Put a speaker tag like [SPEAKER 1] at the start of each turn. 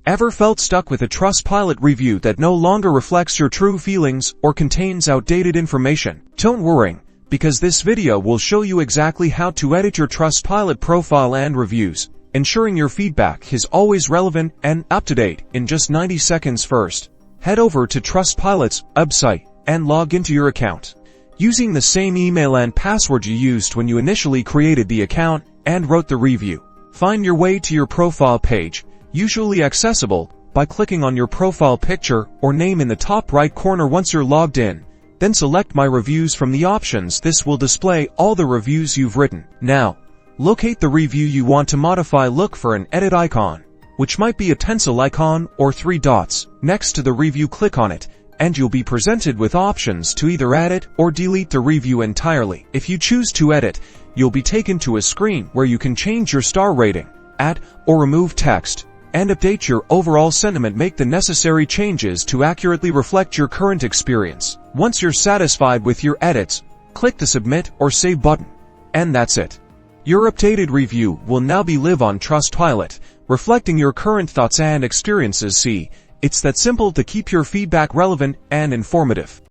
[SPEAKER 1] Ever felt stuck with a Trustpilot review that no longer reflects your true feelings or contains outdated information? Don't worry, because this video will show you exactly how to edit your Trustpilot profile and reviews, ensuring your feedback is always relevant and up-to-date in just 90 seconds. First, head over to Trustpilot's website and log into your account. Using the same email and password you used when you initially created the account and wrote the review. Find your way to your profile page, usually accessible by clicking on your profile picture or name in the top right corner. Once you're logged in, then select My Reviews from the options. This will display all the reviews you've written. Now, locate the review you want to modify. Look for an edit icon, which might be a pencil icon or 3 dots. Next to the review, click on it, and you'll be presented with options to either edit or delete the review entirely. If you choose to edit, you'll be taken to a screen where you can change your star rating, add or remove text, and update your overall sentiment. Make the necessary changes to accurately reflect your current experience. Once you're satisfied with your edits, click the Submit or Save button. And that's it. Your updated review will now be live on Trustpilot, reflecting your current thoughts and experiences. See, it's that simple to keep your feedback relevant and informative.